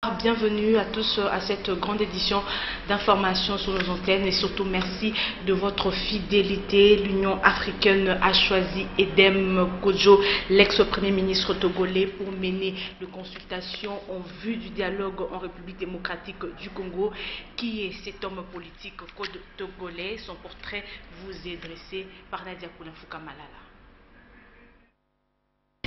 Bienvenue à tous à cette grande édition d'information sur nos antennes et surtout merci de votre fidélité. L'Union africaine a choisi Edem Kodjo, l'ex-premier ministre togolais, pour mener les consultations en vue du dialogue en République démocratique du Congo. Qui est cet homme politique togolais? Son portrait vous est dressé par Nadia Koulafuka Malala.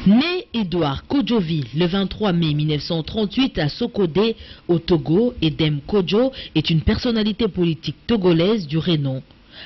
Né Edouard Kodjovi le 23 mai 1938 à Sokodé, au Togo, Edem Kodjo est une personnalité politique togolaise du renom.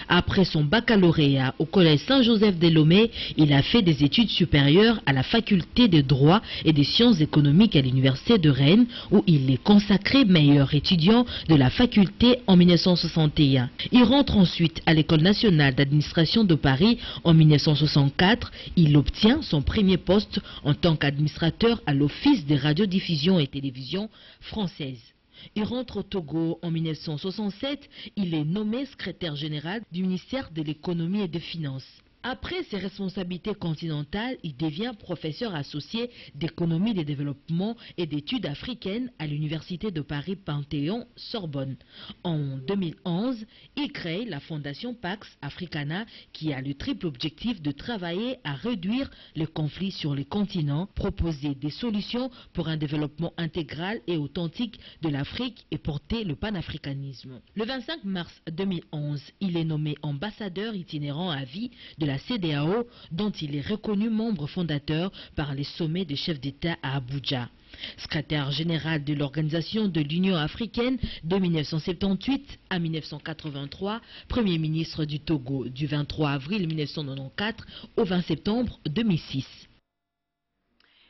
Après son baccalauréat au collège Saint-Joseph de Lomé, il a fait des études supérieures à la faculté de droit et des sciences économiques à l'université de Rennes, où il est consacré meilleur étudiant de la faculté en 1961. Il rentre ensuite à l'école nationale d'administration de Paris en 1964. Il obtient son premier poste en tant qu'administrateur à l'Office des radiodiffusions et télévisions françaises. Il rentre au Togo en 1967, il est nommé secrétaire général du ministère de l'économie et des finances. Après ses responsabilités continentales, il devient professeur associé d'économie de développement et d'études africaines à l'université de Paris Panthéon-Sorbonne. En 2011, il crée la fondation Pax Africana qui a le triple objectif de travailler à réduire les conflits sur les continents, proposer des solutions pour un développement intégral et authentique de l'Afrique et porter le panafricanisme. Le 25 mars 2011, il est nommé ambassadeur itinérant à vie de la CEDEAO, dont il est reconnu membre fondateur par les sommets des chefs d'État à Abuja. Secrétaire général de l'Organisation de l'Union africaine de 1978 à 1983, Premier ministre du Togo du 23 avril 1994 au 20 septembre 2006.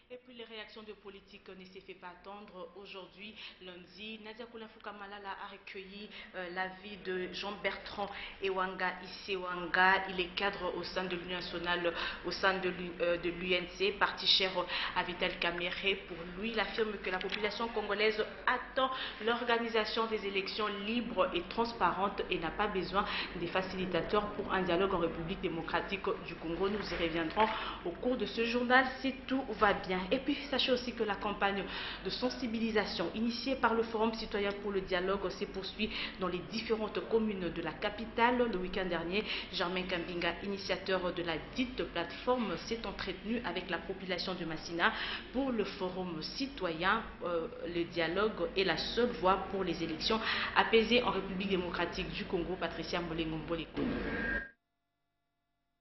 Et puis les réactions de politique ne s'est fait pas attendre. Aujourd'hui, lundi, Nadia Koulafuka Malala a recueilli l'avis de Jean-Bertrand Ewanga Isewanga. Il est cadre au sein de l'Union nationale, au sein de l'UNC, parti cher à Vital Kamerhe. Pour lui, il affirme que la population congolaise attend l'organisation des élections libres et transparentes et n'a pas besoin des facilitateurs pour un dialogue en République démocratique du Congo. Nous y reviendrons au cours de ce journal si tout va bien. Et puis, sachez aussi que la campagne de sensibilisation initiée par le Forum citoyen pour le dialogue se poursuit dans les différentes communes de la capitale. Le week-end dernier, Germain Kambinga, initiateur de la dite plateforme, s'est entretenu avec la population de Massina pour le Forum citoyen. Le dialogue est la seule voie pour les élections apaisées en République démocratique du Congo. Patricia Mbolengombo-Lekoni.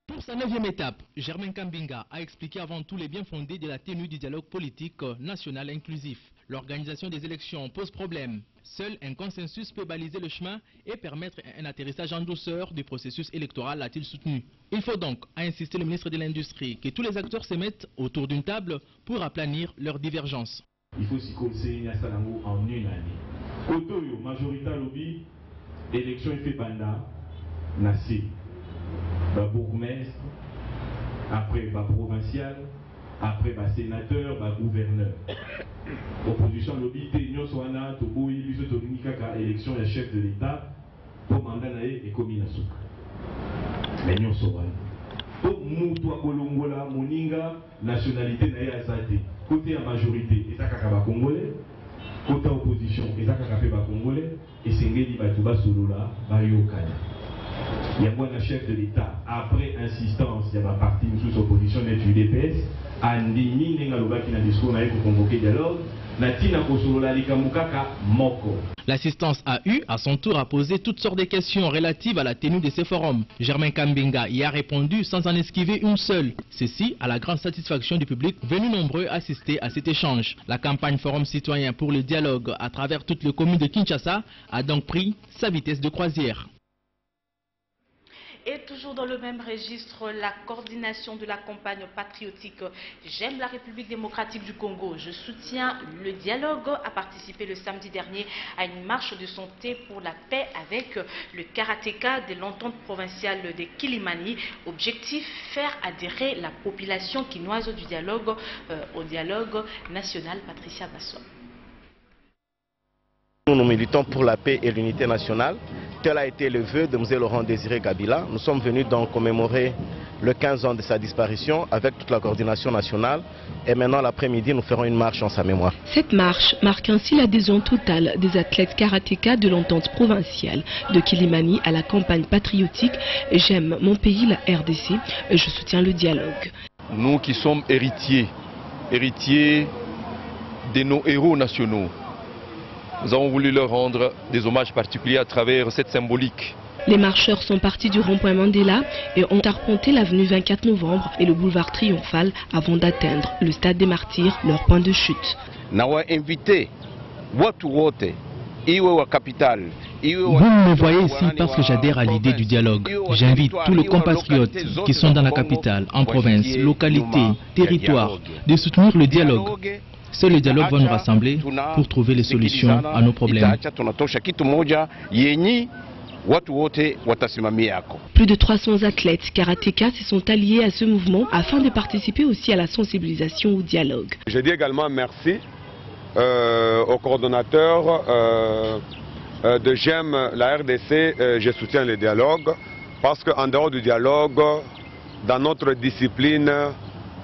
Pour sa 9e étape, Germain Kambinga a expliqué avant tout les biens fondés de la tenue du dialogue politique national inclusif. L'organisation des élections pose problème. Seul un consensus peut baliser le chemin et permettre un atterrissage en douceur du processus électoral, a-t-il soutenu. Il faut donc, a insisté le ministre de l'Industrie, que tous les acteurs se mettent autour d'une table pour aplanir leurs divergences. Il faut s'y conseiller en une année. Kotoyo, majorité lobby, élection est fait pendant Nassi. Bourgmestre, après provincial, après sénateur, gouverneur. Opposition lobby, nous sommes élection de chef de l'État pour mandat et commune. Mais nous sommes pour nous, Kolongola, Moninga, nationalité na azate. Côté à majorité, et ça congolais. Côté opposition, et ça congolais. Et c'est ngeli batuba solola, bayokana. Il y a un chef de l'État, après insistance, il y a une partie sous opposition de l'UDPS, Andini Nengaloba qui n'a discours pour convoquer dialogue, Natina Kosolola Likamukaka Moko. L'assistance a eu, à son tour, à poser toutes sortes de questions relatives à la tenue de ces forums. Germain Kambinga y a répondu sans en esquiver une seule. Ceci à la grande satisfaction du public venu nombreux assister à cet échange. La campagne Forum citoyen pour le dialogue à travers toutes les communes de Kinshasa a donc pris sa vitesse de croisière. Et toujours dans le même registre, la coordination de la campagne patriotique J'aime la République démocratique du Congo, je soutiens le dialogue, a participé le samedi dernier à une marche de santé pour la paix avec le karatéka de l'entente provinciale de Kilimani. Objectif, faire adhérer la population quinoise du dialogue au dialogue national. Patricia Basson. nous militons pour la paix et l'unité nationale. Tel a été le vœu de M. Laurent Désiré Kabila. Nous sommes venus donc commémorer le 15 ans de sa disparition avec toute la coordination nationale. Et maintenant, l'après-midi, nous ferons une marche en sa mémoire. Cette marche marque ainsi l'adhésion totale des athlètes karatéka de l'entente provinciale de Kilimani à la campagne patriotique « J'aime mon pays, la RDC, je soutiens le dialogue ». Nous qui sommes héritiers de nos héros nationaux, nous avons voulu leur rendre des hommages particuliers à travers cette symbolique. Les marcheurs sont partis du rond-point Mandela et ont arpenté l'avenue 24 novembre et le boulevard Triomphal avant d'atteindre le stade des Martyrs, leur point de chute. Vous me voyez ici parce que j'adhère à l'idée du dialogue. J'invite tous les compatriotes qui sont dans la capitale, en province, localité, territoire, de soutenir le dialogue. Seul le dialogue va nous rassembler pour trouver les solutions à nos problèmes. Plus de 300 athlètes karatéka se sont alliés à ce mouvement afin de participer aussi à la sensibilisation au dialogue. Je dis également merci au coordonnateur de J'aime la RDC, je soutiens le dialogue, parce qu'en dehors du dialogue, dans notre discipline,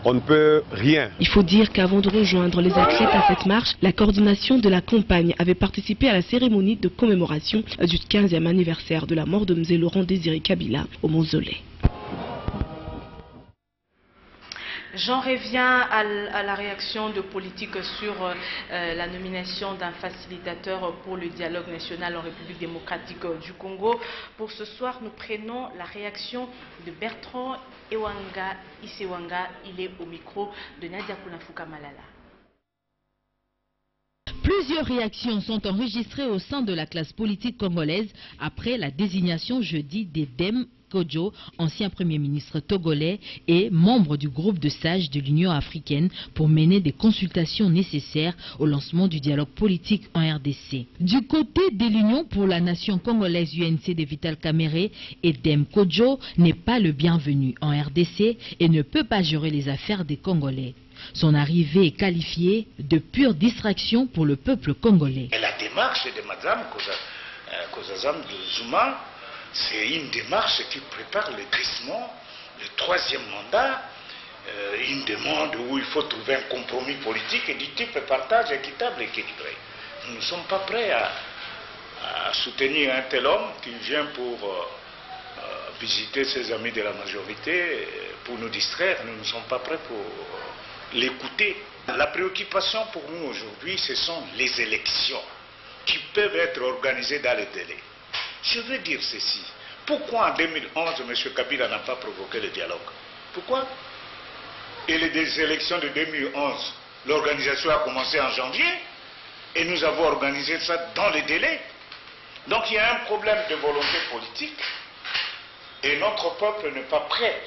on ne peut rien. Il faut dire qu'avant de rejoindre les athlètes à cette marche, la coordination de la campagne avait participé à la cérémonie de commémoration du 15e anniversaire de la mort de M. Laurent Désiré Kabila au mausolée. J'en reviens à la réaction de politique sur la nomination d'un facilitateur pour le dialogue national en République démocratique du Congo. Pour ce soir, nous prenons la réaction de Bertrand Ewanga Isewanga. Il est au micro de Nadia Kounafuka Malala. Plusieurs réactions sont enregistrées au sein de la classe politique congolaise après la désignation jeudi d'Edem Kodjo, ancien Premier ministre togolais et membre du groupe de sages de l'Union africaine pour mener des consultations nécessaires au lancement du dialogue politique en RDC. Du côté de l'Union pour la nation congolaise UNC de Vital Kamerhe, Edem Kodjo n'est pas le bienvenu en RDC et ne peut pas gérer les affaires des Congolais. Son arrivée est qualifiée de pure distraction pour le peuple congolais. Et la démarche de Mme Kozazam de Zuma, c'est une démarche qui prépare le glissement, le troisième mandat, une demande où il faut trouver un compromis politique du type partage équitable et équilibré. Nous ne sommes pas prêts à soutenir un tel homme qui vient pour visiter ses amis de la majorité, pour nous distraire. Nous ne sommes pas prêts pour l'écouter. La préoccupation pour nous aujourd'hui, ce sont les élections qui peuvent être organisées dans les délais. Je veux dire ceci. Pourquoi en 2011, M. Kabila n'a pas provoqué le dialogue? Pourquoi? Et les élections de 2011, l'organisation a commencé en janvier et nous avons organisé ça dans les délais. Donc il y a un problème de volonté politique et notre peuple n'est pas prêt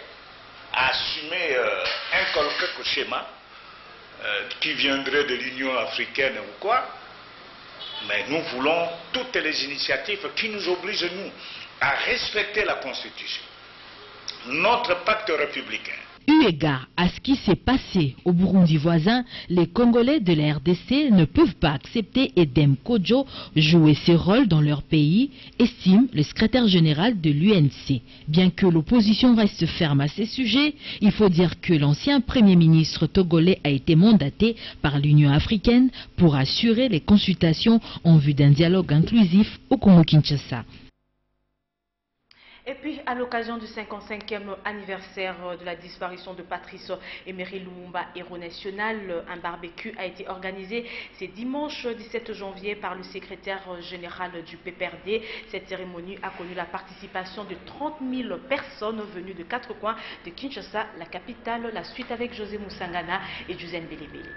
à assumer un quelconque schéma qui viendrait de l'Union africaine ou quoi. Mais nous voulons toutes les initiatives qui nous obligent, nous, à respecter la Constitution, notre pacte républicain. Eu égard à ce qui s'est passé au Burundi voisin, les Congolais de la RDC ne peuvent pas accepter Edem Kodjo jouer ses rôles dans leur pays, estime le secrétaire général de l'UNC. Bien que l'opposition reste ferme à ces sujets, il faut dire que l'ancien Premier ministre togolais a été mandaté par l'Union africaine pour assurer les consultations en vue d'un dialogue inclusif au Congo-Kinshasa. Et puis, à l'occasion du 55e anniversaire de la disparition de Patrice Emery Lumumba, héros national, un barbecue a été organisé ce dimanche 17 janvier par le secrétaire général du PPRD. Cette cérémonie a connu la participation de 30 000 personnes venues de 4 coins de Kinshasa, la capitale. La suite avec José Moussangana et Juzen Belebele.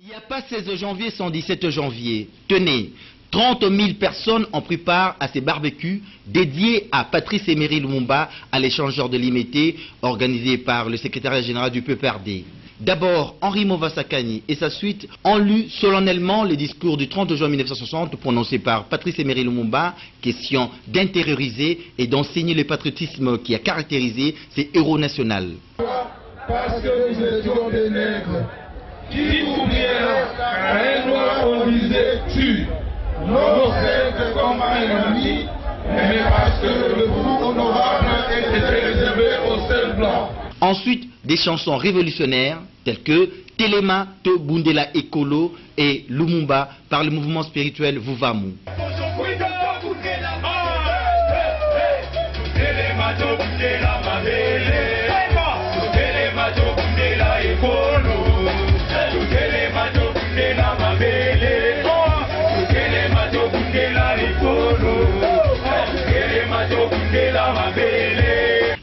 Il n'y a pas 16 janvier sans 17 janvier. Tenez, 30 000 personnes ont pris part à ces barbecues dédiés à Patrice Emery Lumumba, à l'échangeur de Limete, organisé par le secrétaire général du PPRD. D'abord, Henri Movasakani et sa suite ont lu solennellement les discours du 30 juin 1960 prononcés par Patrice Emery Lumumba, question d'intérioriser et d'enseigner le patriotisme qui a caractérisé ces héros nationaux. Parce que nous étions des nègres, qui oublièrent qu'à un noir on disait tue. Nos comme un ennemi, mais parce que le goût honorable était réservé aux seuls blancs. Ensuite, des chansons révolutionnaires telles que Telema to Bundela Ekolo et Lumumba par le mouvement spirituel Vuvamu.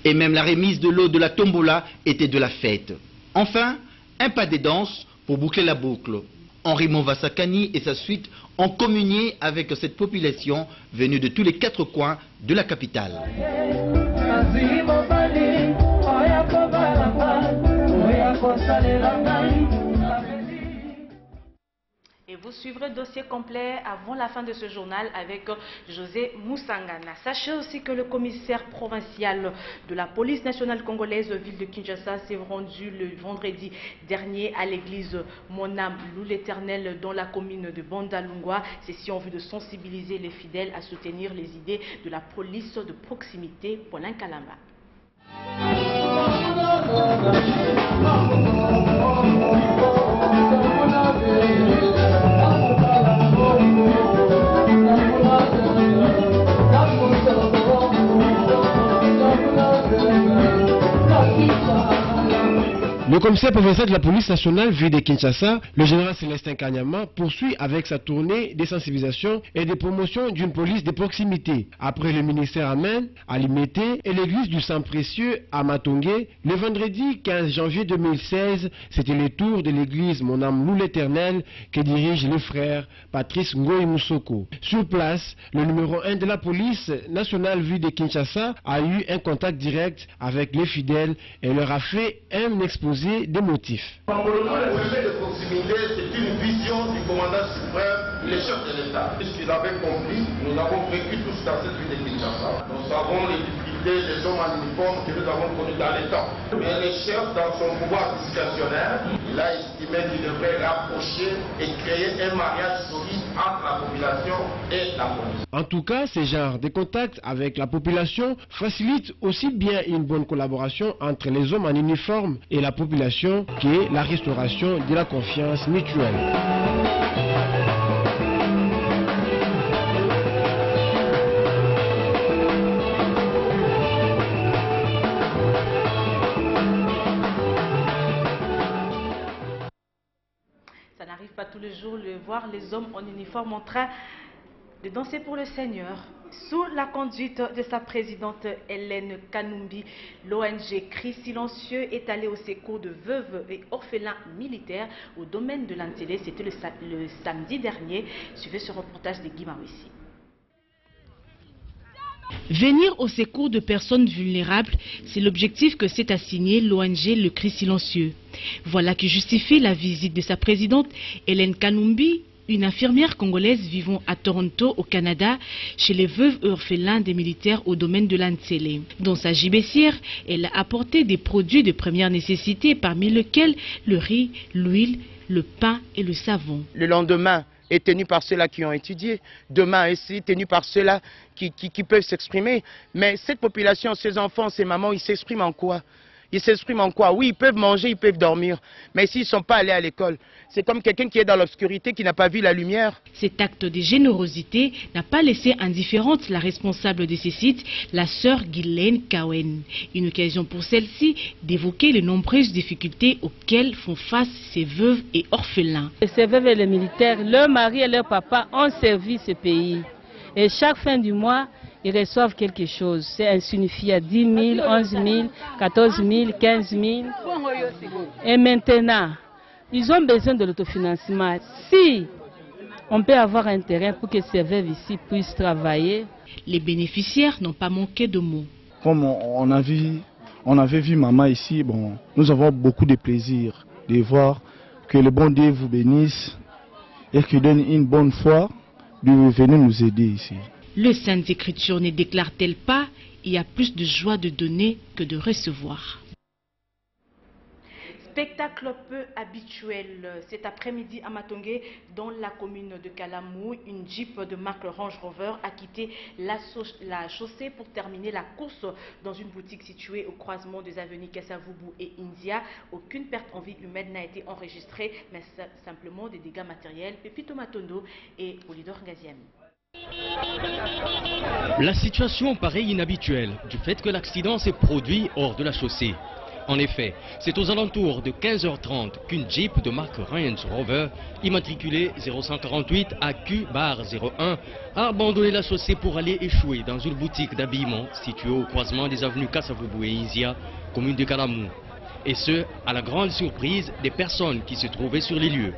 Et même la remise de l'eau de la tombola était de la fête. Enfin, un pas des danses pour boucler la boucle. Henri Monvasakani et sa suite ont communié avec cette population venue de tous les 4 coins de la capitale. Et vous suivrez le dossier complet avant la fin de ce journal avec José Moussangana. Sachez aussi que le commissaire provincial de la police nationale congolaise ville de Kinshasa s'est rendu le vendredi dernier à l'église Mon âme loue l'Éternel dans la commune de Bandalungwa. Ceci en vue de sensibiliser les fidèles à soutenir les idées de la police de proximité Paulin Kalamba. Le commissaire provincial de la police nationale ville de Kinshasa, le général Célestin Kanyama, poursuit avec sa tournée de sensibilisation et de promotion d'une police de proximité. Après le ministère Amen, à Limete et l'église du sang précieux à Matongé, le vendredi 15 janvier 2016, c'était le tour de l'église Mon âme loue l'Éternel que dirige le frère Patrice Ngoï Moussoko. Sur place, le numéro 1 de la police nationale ville de Kinshasa a eu un contact direct avec les fidèles et leur a fait un exposé des motifs. Le préfet de proximité, c'est une vision du commandant suprême, le chef de l'État. Puisqu'il avait compris, nous avons vécu tous dans cette ville de Kinshasa. Nous savons les difficultés des hommes en uniforme que nous avons connues dans les temps. Mais le chef, dans son pouvoir discrétionnaire, il a estimé qu'il devrait rapprocher et créer un mariage solide entre la population et la police. En tout cas, ce genre de contact avec la population facilite aussi bien une bonne collaboration entre les hommes en uniforme et la population que la restauration de la confiance mutuelle. Ça n'arrive pas tous les jours de voir les hommes en uniforme en train de danser pour le Seigneur. Sous la conduite de sa présidente Hélène Kanumbi, l'ONG Cri Silencieux est allée au secours de veuves et orphelins militaires au domaine de l'Antélé. C'était le samedi dernier. Suivez ce reportage de Guy Mawissi. Venir au secours de personnes vulnérables, c'est l'objectif que s'est assigné l'ONG Le Cri Silencieux. Voilà qui justifie la visite de sa présidente Hélène Kanumbi, une infirmière congolaise vivant à Toronto, au Canada, chez les veuves et orphelins des militaires au domaine de l'Antélé. Dans sa gibecière, elle a apporté des produits de première nécessité, parmi lesquels le riz, l'huile, le pain et le savon. Le lendemain est tenu par ceux-là qui ont étudié, demain est tenu par ceux-là qui peuvent s'exprimer. Mais cette population, ces enfants, ces mamans, ils s'expriment en quoi? Ils s'expriment en quoi? Oui, ils peuvent manger, ils peuvent dormir. Mais s'ils ne sont pas allés à l'école, c'est comme quelqu'un qui est dans l'obscurité, qui n'a pas vu la lumière. Cet acte de générosité n'a pas laissé indifférente la responsable de ces sites, la sœur Guylaine Kawen. Une occasion pour celle-ci d'évoquer les nombreuses difficultés auxquelles font face ces veuves et orphelins. Ces veuves et les militaires, leurs maris et leurs papas ont servi ce pays. Et chaque fin du mois, ils reçoivent quelque chose. C'est insignifiant, 10 000, 11 000, 14 000, 15 000. Et maintenant, ils ont besoin de l'autofinancement. Si on peut avoir un terrain pour que ces veuves ici puissent travailler. Les bénéficiaires n'ont pas manqué de mots. Comme on avait vu maman ici, bon, nous avons beaucoup de plaisir de voir que le bon Dieu vous bénisse et qu'il donne une bonne foi de venir nous aider ici. Le Saintes Écritures ne déclare-t-elle pas « Il y a plus de joie de donner que de recevoir ». spectacle peu habituel. Cet après-midi à Matongé, dans la commune de Kalamou, une Jeep de marque Range Rover a quitté la chaussée pour terminer la course dans une boutique située au croisement des avenues Kasavubu et India. Aucune perte en vie humaine n'a été enregistrée, mais simplement des dégâts matériels. Pepito Matondo et Polydor Ngaziami. La situation paraît inhabituelle du fait que l'accident s'est produit hors de la chaussée. En effet, c'est aux alentours de 15h30 qu'une Jeep de marque Range Rover, immatriculée 0148 AQ-01, a abandonné la chaussée pour aller échouer dans une boutique d'habillement située au croisement des avenues Kasavubu et Inzia, commune de Kalamou. Et ce, à la grande surprise des personnes qui se trouvaient sur les lieux.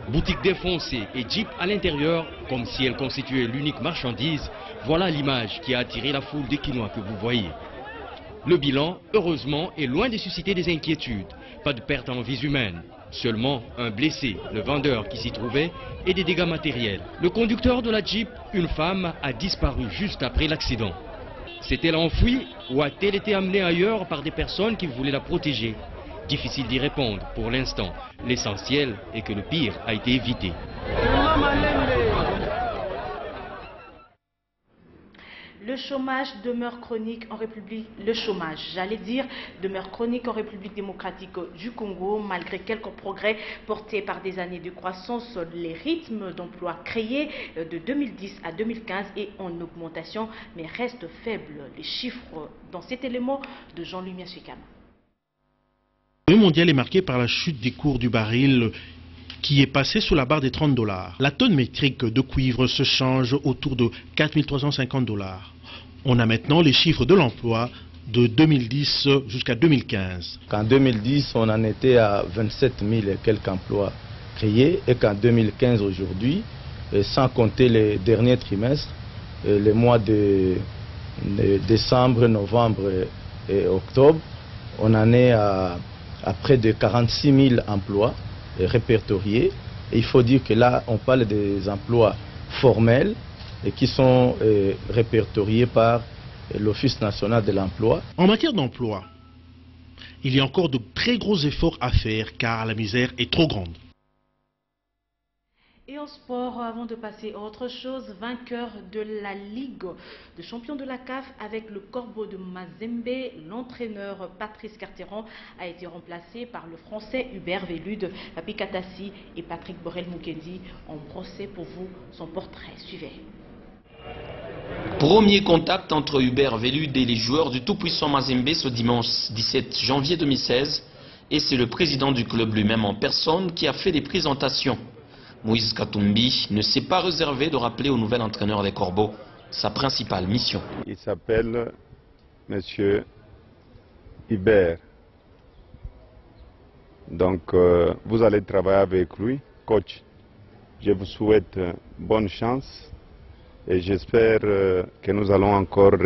Boutique défoncée et Jeep à l'intérieur, comme si elle constituait l'unique marchandise, voilà l'image qui a attiré la foule des Quinois que vous voyez. Le bilan, heureusement, est loin de susciter des inquiétudes. Pas de perte en vies humaines. Seulement un blessé, le vendeur qui s'y trouvait, et des dégâts matériels. Le conducteur de la Jeep, une femme, a disparu juste après l'accident. S'est-elle enfuie ou a-t-elle été amenée ailleurs par des personnes qui voulaient la protéger? Difficile d'y répondre pour l'instant. L'essentiel est que le pire a été évité. Le chômage demeure chronique en République. demeure chronique en République démocratique du Congo, malgré quelques progrès portés par des années de croissance. Les rythmes d'emploi créés de 2010 à 2015 est en augmentation, mais restent faibles. Les chiffres dans cet élément de Jean-Louis Miachikama. Le mondial est marqué par la chute des cours du baril qui est passé sous la barre des $30. La tonne métrique de cuivre se change autour de 4 350 $. On a maintenant les chiffres de l'emploi de 2010 jusqu'à 2015. En 2010, on en était à 27 000 et quelques emplois créés et qu'en 2015 aujourd'hui, sans compter les derniers trimestres, les mois de décembre, novembre et octobre, on en est à près de 46 000 emplois répertoriés. Et il faut dire que là, on parle des emplois formels et qui sont répertoriés par l'Office national de l'emploi. En matière d'emploi, il y a encore de très gros efforts à faire car la misère est trop grande. Et en sport, avant de passer à autre chose, vainqueur de la Ligue de champions de la CAF avec le Corbeau de Mazembe, l'entraîneur Patrice Carteron a été remplacé par le Français Hubert Velud. Papi Katassi et Patrick Borel-Mukendi ont brossé pour vous son portrait. Suivez. Premier contact entre Hubert Velud et les joueurs du tout-puissant Mazembe ce dimanche 17 janvier 2016. Et c'est le président du club lui-même en personne qui a fait les présentations. Moïse Katumbi ne s'est pas réservé de rappeler au nouvel entraîneur des Corbeaux sa principale mission. Il s'appelle Monsieur Hubert. Donc vous allez travailler avec lui, coach. Je vous souhaite bonne chance et j'espère que nous allons encore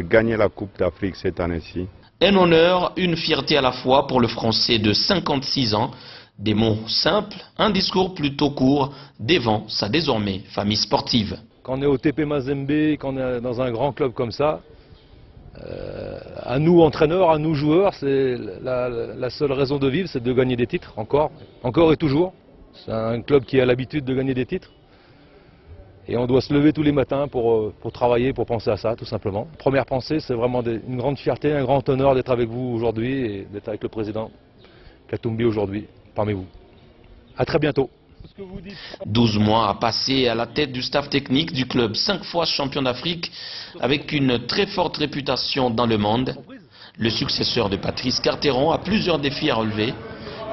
gagner la Coupe d'Afrique cette année-ci. Un honneur, une fierté à la fois pour le Français de 56 ans. Des mots simples, un discours plutôt court, devant sa désormais famille sportive. Quand on est au TP Mazembe, quand on est dans un grand club comme ça, à nous entraîneurs, à nous joueurs, c'est la seule raison de vivre, c'est de gagner des titres, encore et toujours. C'est un club qui a l'habitude de gagner des titres. Et on doit se lever tous les matins pour travailler, pour penser à ça, tout simplement. Première pensée, c'est vraiment une grande fierté, un grand honneur d'être avec vous aujourd'hui et d'être avec le président Katumbi aujourd'hui. Parmi vous. À très bientôt. 12 mois à passer à la tête du staff technique du club, 5 fois champion d'Afrique, avec une très forte réputation dans le monde. Le successeur de Patrice Carteron a plusieurs défis à relever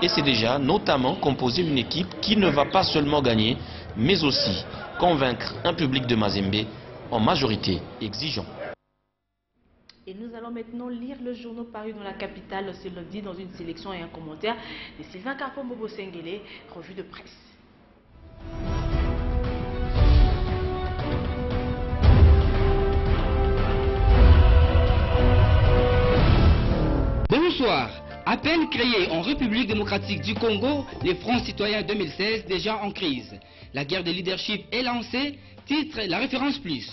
et c'est déjà notamment composer une équipe qui ne va pas seulement gagner, mais aussi convaincre un public de Mazembe en majorité exigeant. Et nous allons maintenant lire le journal paru dans la capitale ce lundi dans une sélection et un commentaire de Sylvain Carpombo Senguele, revue de presse. Bonsoir. À peine créés en République démocratique du Congo, les Fronts citoyens 2016 déjà en crise. La guerre de leadership est lancée, titre La Référence Plus.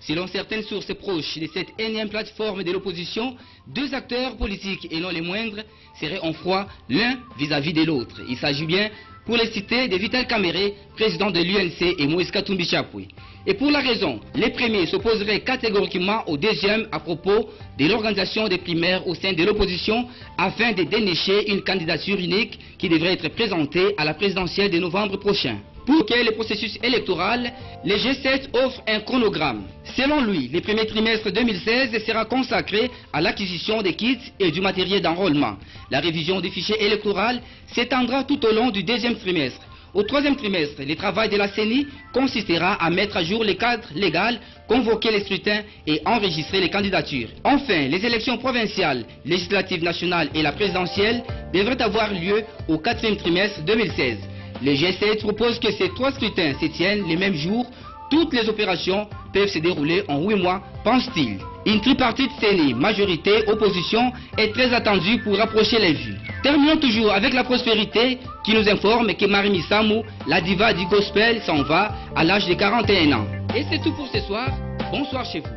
Selon certaines sources proches de cette énième plateforme de l'opposition, deux acteurs politiques et non les moindres seraient en froid l'un vis-à-vis de l'autre. Il s'agit bien, pour les citer, de Vital Kamerhe, président de l'UNC, et Moïse Katumbi Chapwe. Et pour la raison, les premiers s'opposeraient catégoriquement aux deuxièmes à propos de l'organisation des primaires au sein de l'opposition afin de dénicher une candidature unique qui devrait être présentée à la présidentielle de novembre prochain. Pour que le processus électoral, le G7 offre un chronogramme. Selon lui, le premier trimestre 2016 sera consacré à l'acquisition des kits et du matériel d'enrôlement. La révision du fichier électoral s'étendra tout au long du deuxième trimestre. Au troisième trimestre, le travail de la CENI consistera à mettre à jour les cadres légaux, convoquer les scrutins et enregistrer les candidatures. Enfin, les élections provinciales, législatives nationales et la présidentielle devraient avoir lieu au quatrième trimestre 2016. Le G7 propose que ces trois scrutins se tiennent les mêmes jours. Toutes les opérations peuvent se dérouler en 8 mois, pense-t-il. Une tripartite CENI, majorité, opposition, est très attendue pour rapprocher les vues. Terminons toujours avec la prospérité qui nous informe que Marie Missamou, la diva du gospel, s'en va à l'âge de 41 ans. Et c'est tout pour ce soir. Bonsoir chez vous.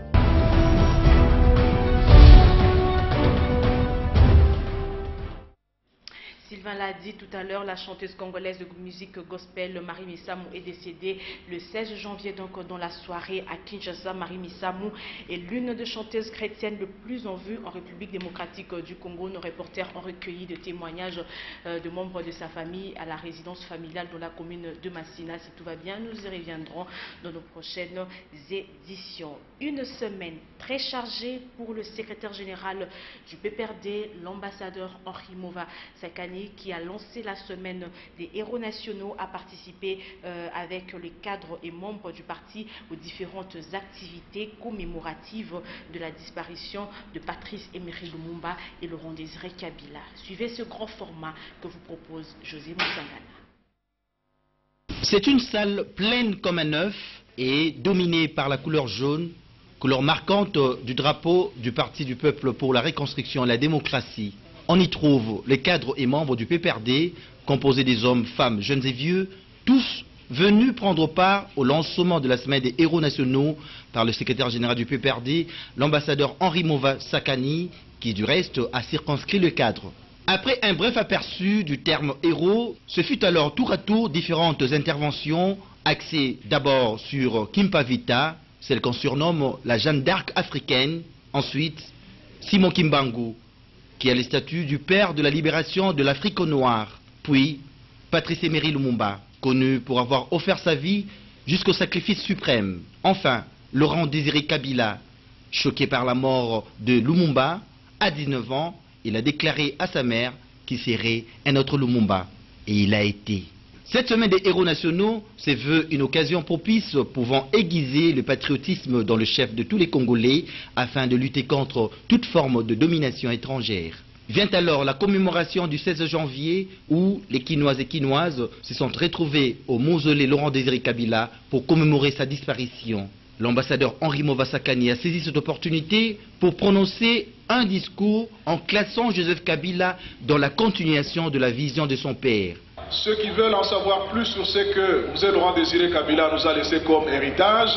Sylvain l'a dit tout à l'heure, la chanteuse congolaise de musique gospel Marie Missamou est décédée le 16 janvier, donc dans la soirée à Kinshasa. Marie Missamou est l'une des chanteuses chrétiennes le plus en vue en République démocratique du Congo. Nos reporters ont recueilli des témoignages de membres de sa famille à la résidence familiale dans la commune de Massina. Si tout va bien, nous y reviendrons dans nos prochaines éditions. Une semaine très chargée pour le secrétaire général du PPRD, l'ambassadeur Henri Mova Sakani, qui a lancé la semaine des héros nationaux, a participé avec les cadres et membres du parti aux différentes activités commémoratives de la disparition de Patrice Emery Lumumba et Laurent Désiré Kabila. Suivez ce grand format que vous propose José Moussangana. C'est une salle pleine comme un œuf et dominée par la couleur jaune, couleur marquante du drapeau du Parti du Peuple pour la Reconstruction et la Démocratie. On y trouve les cadres et membres du PPRD, composés des hommes, femmes, jeunes et vieux, tous venus prendre part au lancement de la semaine des héros nationaux par le secrétaire général du PPRD, l'ambassadeur Henri Mova Sakani, qui du reste a circonscrit le cadre. Après un bref aperçu du terme héros, ce fut alors tour à tour différentes interventions axées d'abord sur Kimpavita, celle qu'on surnomme la Jeanne d'Arc africaine, ensuite Simon Kimbangu, qui a le statut du père de la libération de l'Afrique noire, puis Patrice Emery Lumumba, connu pour avoir offert sa vie jusqu'au sacrifice suprême. Enfin, Laurent Désiré Kabila, choqué par la mort de Lumumba, à 19 ans, il a déclaré à sa mère qu'il serait un autre Lumumba, et il a été. Cette semaine des héros nationaux se veut une occasion propice pouvant aiguiser le patriotisme dans le chef de tous les Congolais afin de lutter contre toute forme de domination étrangère. Vient alors la commémoration du 16 janvier où les Kinoises et Kinoises se sont retrouvés au mausolée Laurent Désiré Kabila pour commémorer sa disparition. L'ambassadeur Henri Mova Sakani a saisi cette opportunité pour prononcer un discours en classant Joseph Kabila dans la continuation de la vision de son père. Ceux qui veulent en savoir plus sur ce que M. Laurent Désiré Kabila nous a laissé comme héritage,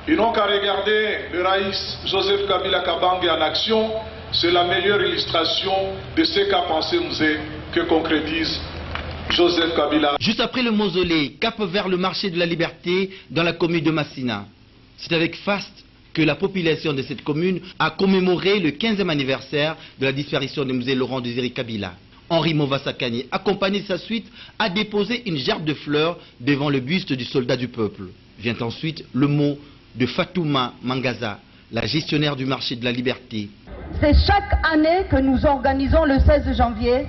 ils n'ont qu'à regarder le Raïs Joseph Kabila Kabange en action. C'est la meilleure illustration de ce qu'a pensé M. que concrétise Joseph Kabila. Juste après le mausolée, cap vers le marché de la liberté dans la commune de Massina. C'est avec faste que la population de cette commune a commémoré le 15e anniversaire de la disparition de M. Laurent Désiré Kabila. Henri Mova Sakani, accompagné de sa suite, a déposé une gerbe de fleurs devant le buste du soldat du peuple. Vient ensuite le mot de Fatouma Mangaza, la gestionnaire du marché de la liberté. C'est chaque année que nous organisons le 16 janvier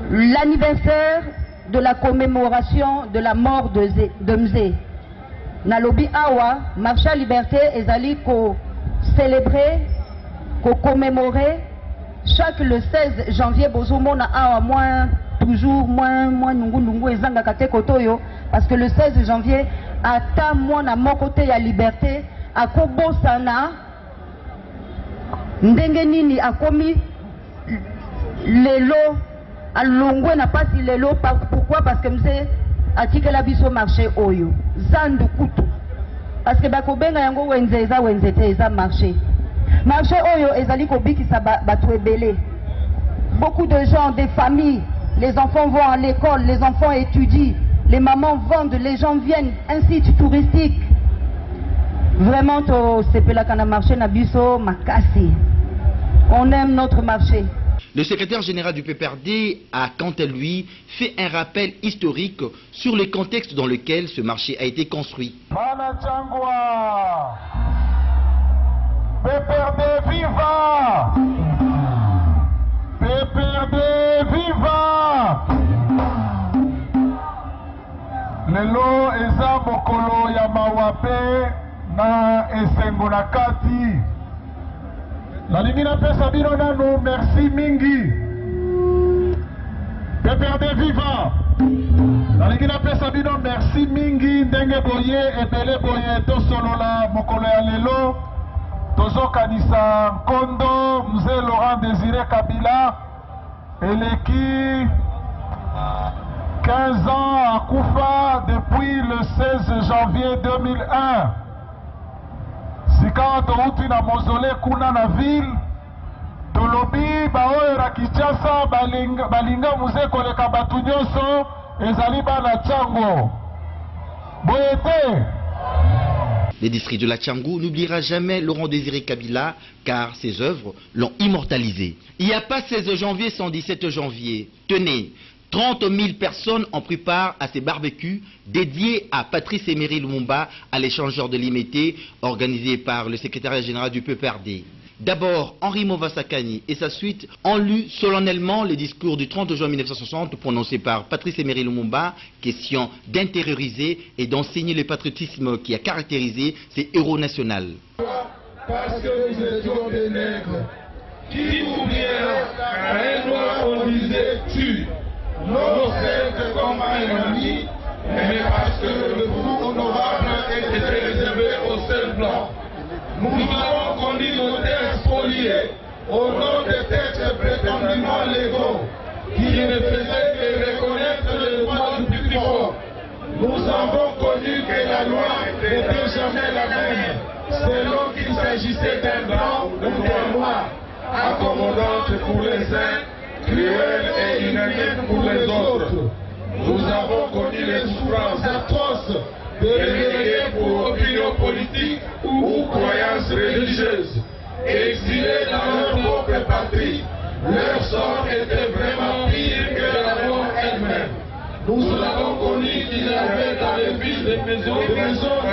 l'anniversaire de la commémoration de la mort de Mzé. Nalobi Awa, marché à liberté, ezali ko célébrer, ko commémorer. Chaque le 16 janvier, bozomona awa moins toujours moins nungu ezanga kate kotoyo parce que le 16 janvier ata mwana mokote ya liberté akobosana ndenge nini akomi lelo alongwe na pasi lelo. Pourquoi? Parce que mse atikela biso marché oyo zandu kutu parce que bakobenga yango wenze te eza marché. Marché oyo ezali kobikisa bato ebele. Beaucoup de gens, des familles, les enfants vont à l'école, les enfants étudient, les mamans vendent, les gens viennent, un site touristique. Vraiment, sepelaka marché na biso makasi. On aime notre marché. Le secrétaire général du PPRD a, quant à lui, fait un rappel historique sur le contexte dans lequel ce marché a été construit. Manachangwa, PPRD viva! PPRD viva! Lelo eza mokolo ya mawape na esengo na kati. Nalingi napesa bino nanu merci mingi. PPRD viva. Nalingi napesa bino merci mingi ndenge boye ebele boye tosolola mokolo ya lelo. Tozokanisa Nkondo Mzee Laurent Désiré Kabila eleki 15 ans à Koufa depuis le 16 janvier 2001. Sika touti na mausolée kuna na ville tolobi baoyo na Kinshasa balinga muze koleka batu nyonso ezali bana Tchango boyete. Les districts de la Tchangou n'oubliera jamais Laurent Désiré Kabila car ses œuvres l'ont immortalisé. Il n'y a pas 16 janvier sans 17 janvier. Tenez, 30 000 personnes ont pris part à ces barbecues dédiés à Patrice Emery Lumumba, à l'échangeur de Limete, organisé par le secrétariat général du PPRD. D'abord, Henri Movasakani et sa suite ont lu solennellement le discours du 30 juin 1960 prononcé par Patrice Emery Lumumba, question d'intérioriser et d'enseigner le patriotisme qui a caractérisé ces héros nationaux. Parce que nous étions des nègres, qui oublièrent qu'à un noir on disait tu. Non certes comme un ami, mais parce que le fou honorable était réservé aux seuls blancs. Nous avons conduit nos terres spoliées au nom des textes prétendument légaux qui ne faisaient que reconnaître le droit du plus fort. Nous avons connu que la loi n'était jamais la même, selon qu'il s'agissait d'un blanc ou d'un noir, accommodante pour les uns, cruelle et inhumaine pour les autres. Nous avons connu les souffrances atroces de relégués pour opinion politique ou croyances religieuses. Exilés dans leur propre patrie, leur sort était vraiment pire que la mort elle-même. Nous avons connu qu'il y avait dans les villes des maisons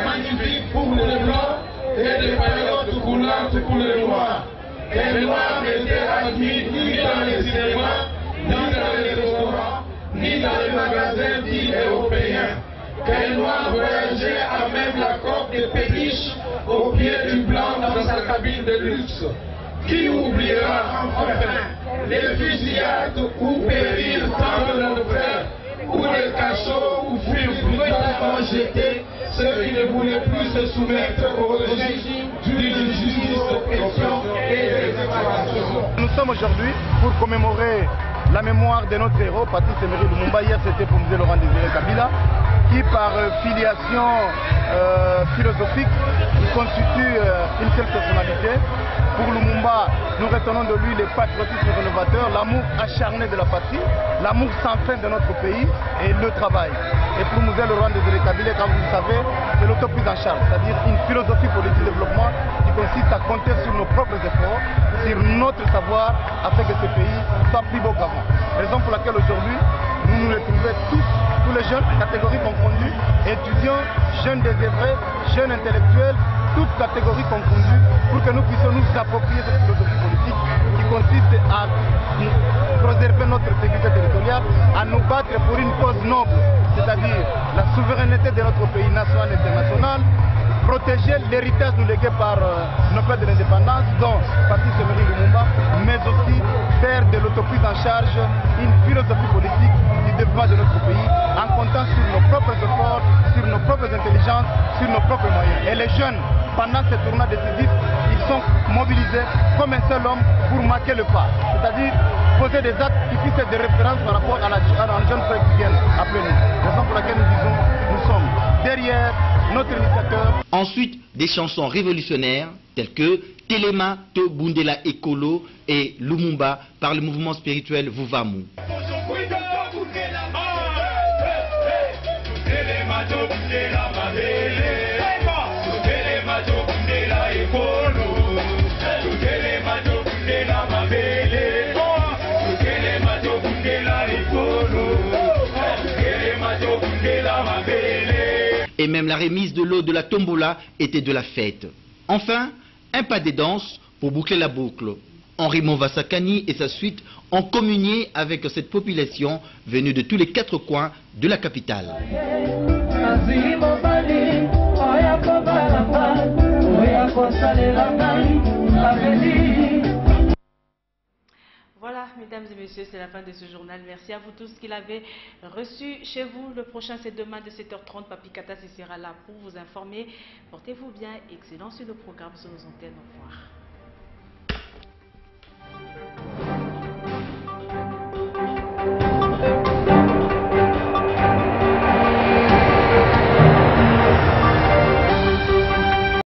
magnifiques pour les blancs et des paillotes coulantes pour les noirs. Les noirs n'étaient admis ni dans les cinémas, ni dans les restaurants, ni dans les magasins dits européens. Les noirs voyageaient à même la corde des péniches au pied du blanc dans sa cabine de luxe. Qui oubliera enfin les fusillades où périrent tant de nos frères, ou les cachots où furent brutalement jetés ceux qui ne voulaient plus se soumettre au régime d'une justice d'oppression et d'exploitation. Nous sommes aujourd'hui pour commémorer la mémoire de notre héros, Patrice Emery Lumumba. Hier c'était pour Mzee Laurent Désiré Kabila, qui par filiation philosophique, il constitue une seule personnalité. Pour Lumumba, nous retenons de lui le patriotisme rénovateur, l'amour acharné de la patrie, l'amour sans fin de notre pays et le travail. Et pour Mzee Laurent Désiré Kabila, comme vous le savez, c'est l'autoprise en charge, c'est-à-dire une philosophie politique de développement qui consiste à compter sur nos propres efforts, sur notre savoir, afin que ce pays soit plus beau qu'avant. Raison pour laquelle aujourd'hui, nous nous retrouvons tous les jeunes, catégories confondues, étudiants, jeunes désœuvrés, jeunes intellectuels, toutes catégories confondues, pour que nous puissions nous approprier cette philosophie politique qui consiste à préserver notre sécurité territoriale, à nous battre pour une cause noble, c'est-à-dire la souveraineté de notre pays national et international, protéger l'héritage nous légué par nos pères de l'indépendance, dont Patrice Emery Lumumba, mais aussi faire de l'autoprise en charge une philosophie politique du développement de notre pays, en comptant sur nos propres efforts, sur nos propres intelligences, sur nos propres moyens. Et les jeunes, pendant ce tournoi décisif, ils sont mobilisés comme un seul homme pour marquer le pas, c'est-à-dire poser des actes qui puissent être de référence par rapport à la jeune frère qui viennent après nous. C'est la raison pour laquelle nous disons, nous sommes derrière notre initiateur. Ensuite, des chansons révolutionnaires telles que Telema to Bundela Ekolo et Lumumba par le mouvement spirituel Vuvamu. Et même la remise de l'eau de la tombola était de la fête. Enfin, un pas des danses pour boucler la boucle. Henri Monvasakani et sa suite ont communié avec cette population venue de tous les 4 coins de la capitale. Voilà, mesdames et messieurs, c'est la fin de ce journal. Merci à vous tous qui l'avez reçu chez vous. Le prochain, c'est demain de 7h30. Papi Katas sera là pour vous informer. Portez-vous bien. Excellent sur le programme sur nos antennes. Au revoir.